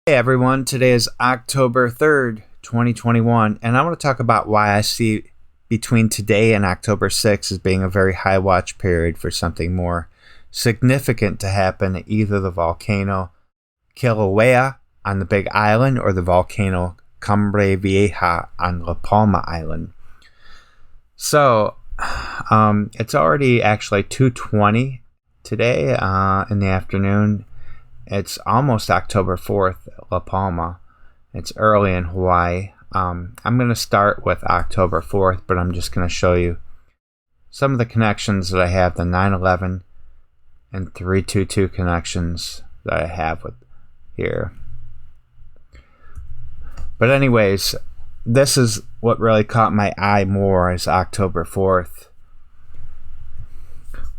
Hey everyone, today is October 3rd, 2021, and I want to talk about why I see between today and October 6th as being a very high watch period for something more significant to happen at either the volcano Kilauea on the Big Island or the volcano Cumbre Vieja on La Palma Island. So, it's already actually 2:20 today in the afternoon. It's almost October 4th at La Palma. It's early in Hawaii. I'm going to start with October 4th, but I'm just going to show you some of the connections that I have, the 911 and 322 connections that I have with here. But anyways, this is what really caught my eye more is October 4th.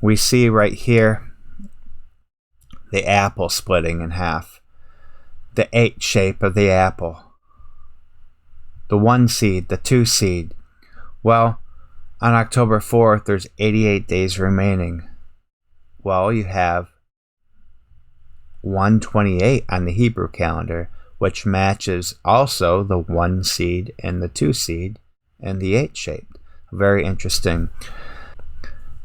We see right here the apple splitting in half, the 8 shape of the apple, the 1 seed, the 2 seed. Well, on October 4th, there's 88 days remaining. Well, you have 128 on the Hebrew calendar, which matches also the 1 seed and the 2 seed and the 8 shaped. Very interesting.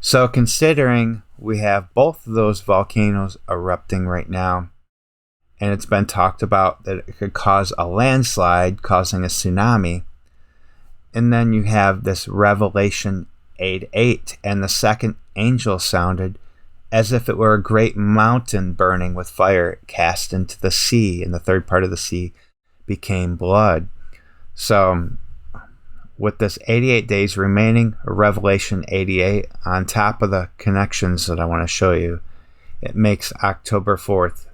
So considering we have both of those volcanoes erupting right now, and it's been talked about that it could cause a landslide, causing a tsunami, and then you have this Revelation 8:8, and the second angel sounded as if it were a great mountain burning with fire cast into the sea, and the third part of the sea became blood. So with this 88 days remaining, Revelation 88, on top of the connections that I want to show you, it makes October 4th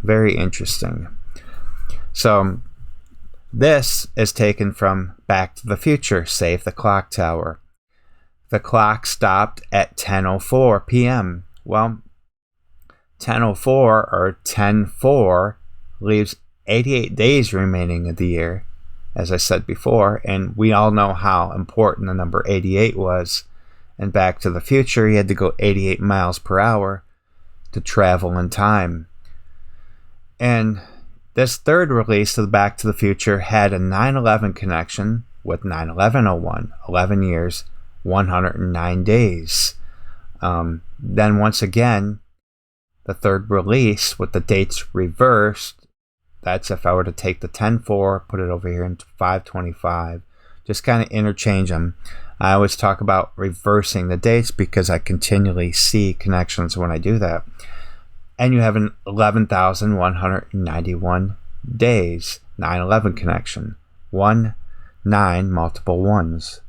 very interesting. So this is taken from Back to the Future, Save the Clock Tower. The clock stopped at 10:04 p.m. Well, 10:04 or 10:4 leaves 88 days remaining of the year, as I said before, and we all know how important the number 88 was. And Back to the Future, he had to go 88 miles per hour to travel in time. And this third release of Back to the Future had a 9/11 connection with 9/11/01, 11 years, 109 days. Then once again, the third release with the dates reversed. That's if I were to take the 10:4, put it over here into 5:25, just kind of interchange them. I always talk about reversing the dates because I continually see connections when I do that. And you have an 11,191 days, 9/11 connection, 1, 9, multiple ones.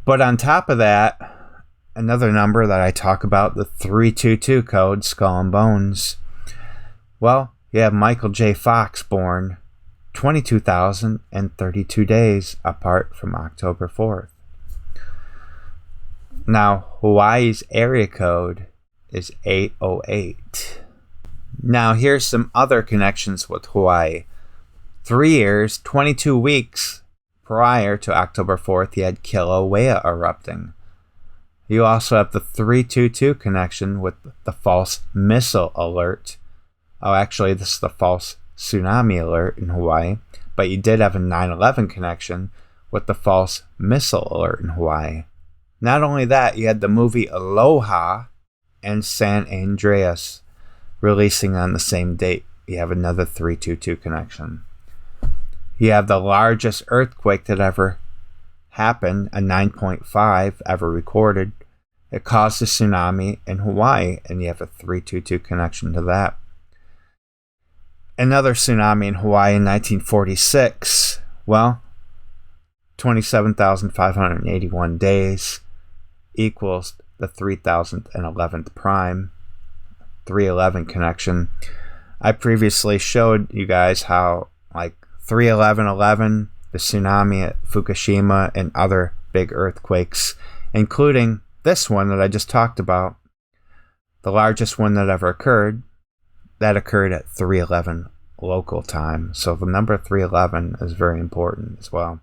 But on top of that, another number that I talk about, the 322 code, Skull and Bones. Well, you have Michael J. Fox born 22,032 days apart from October 4th. Now, Hawaii's area code is 808. Now, here's some other connections with Hawaii. 3 years, 22 weeks prior to October 4th, you had Kilauea erupting. You also have the 322 connection with the false missile alert. Oh, actually, this is the false tsunami alert in Hawaii. But you did have a 9/11 connection with the false missile alert in Hawaii. Not only that, you had the movie Aloha and San Andreas releasing on the same date. You have another 322 connection. You have the largest earthquake that ever happened, a 9.5 ever recorded. It caused a tsunami in Hawaii, and you have a 322 connection to that. Another tsunami in Hawaii in 1946. Well, 27,581 days equals the 3011th prime, 311 connection. I previously showed you guys how, like, 31111, the tsunami at Fukushima, and other big earthquakes, including this one that I just talked about, the largest one that ever occurred, that occurred at 311 local time. So the number 311 is very important as well.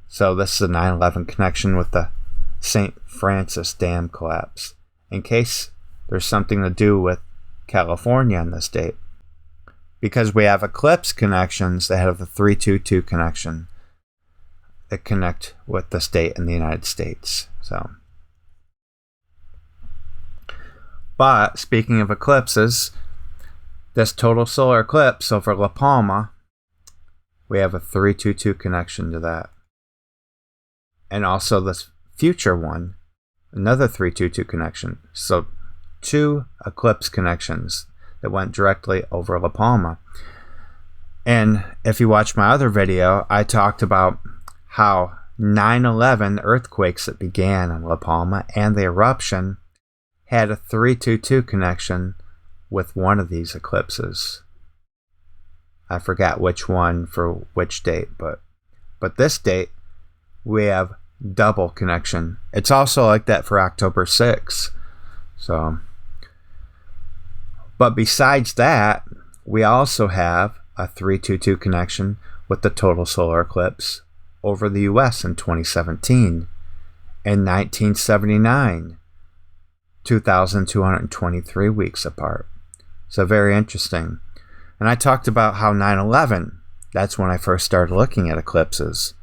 So this is a 9/11 connection with the St. Francis Dam collapse, in case there's something to do with California in this date. because we have eclipse connections that have the 322 connection that connect with the state in the United States. So, but speaking of eclipses, this total solar eclipse over La Palma, we have a 322 connection to that. And also this future one, another 322 connection. So 2 eclipse connections that went directly over La Palma. And if you watch my other video, I talked about how 9/11 earthquakes that began in La Palma and the eruption had a 322 connection with one of these eclipses. I forgot which one for which date, but this date we have double connection. It's also like that for October 6th. So, but besides that, we also have a 322 connection with the total solar eclipse over the US in 2017 and 1979, 2,223 weeks apart. So very interesting. And I talked about how 9/11, that's when I first started looking at eclipses,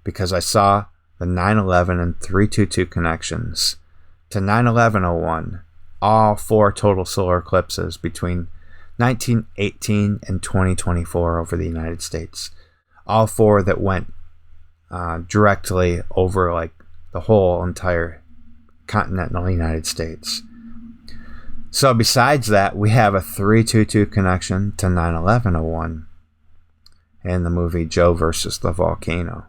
because I saw the 9/11 and 322 connections to 9/11/01, all 4 total solar eclipses between 1918 and 2024 over the United States. All 4 that went directly over like the whole entire continental United States. So besides that, we have a 322 connection to 9/11/01 and the movie Joe versus the Volcano.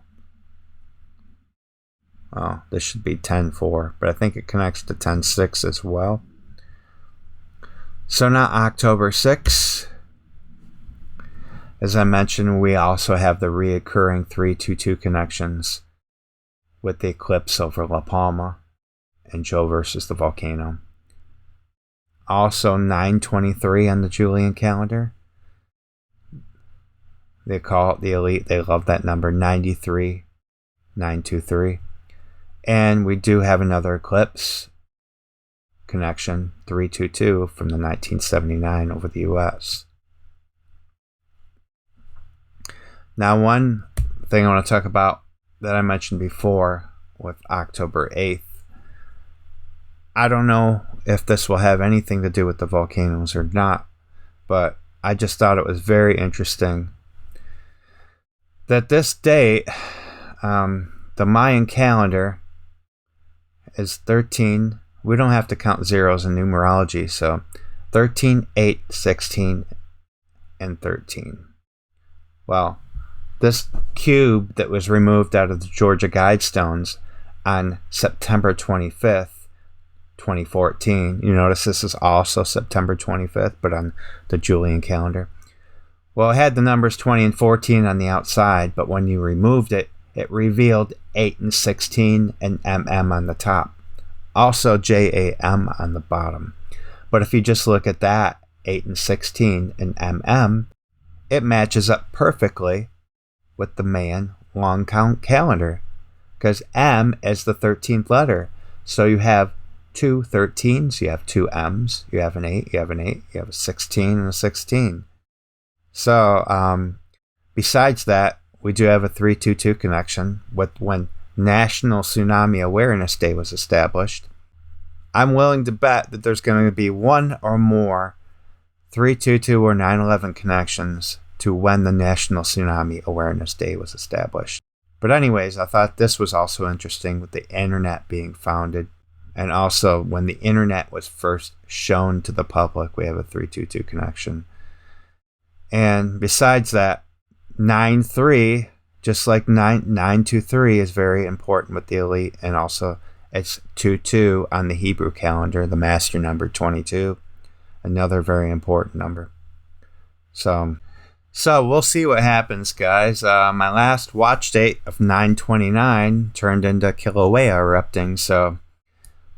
Oh, this should be 10/4, but I think it connects to 10/6 as well. So now October 6th, as I mentioned, we also have the reoccurring 322 connections with the eclipse over La Palma and Joe versus the Volcano. Also 9/23 on the Julian calendar. They call it the elite. They love that number, 93, 923. And we do have another eclipse connection, 322, from the 1979 over the US. Now, one thing I want to talk about that I mentioned before with October 8th, I don't know if this will have anything to do with the volcanoes or not, but I just thought it was very interesting that this date, the Mayan calendar, is 13. We don't have to count zeros in numerology, so 13, 8, 16, and 13. Well, this cube that was removed out of the Georgia Guidestones on September 25th, 2014. You notice this is also September 25th, but on the Julian calendar. Well, it had the numbers 20 and 14 on the outside, but when you removed it, it revealed 8 and 16 and MM on the top. Also JAM on the bottom. But if you just look at that, 8 and 16 and MM, it matches up perfectly with the Mayan long count calendar, because M is the 13th letter. So you have 2 13s, you have 2 M's, you have an 8, you have an 8, you have a 16 and a 16. So besides that, we do have a 322 connection with when National Tsunami Awareness Day was established. I'm willing to bet that there's going to be one or more 322 or 9/11 connections to when the National Tsunami Awareness Day was established. But anyways, I thought this was also interesting with the internet being founded, and also when the internet was first shown to the public, we have a 322 connection. And besides that, 9-3, just like 923 is very important with the elite, and also it's 2-2 on the Hebrew calendar, the master number 22, another very important number. So we'll see what happens, guys. My last watch date of 9/29 turned into Kilauea erupting, so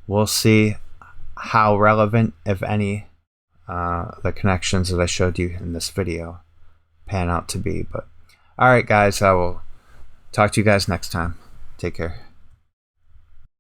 we'll see how relevant, if any, the connections that I showed you in this video pan out to be. But all right, guys, I will talk to you guys next time. Take care.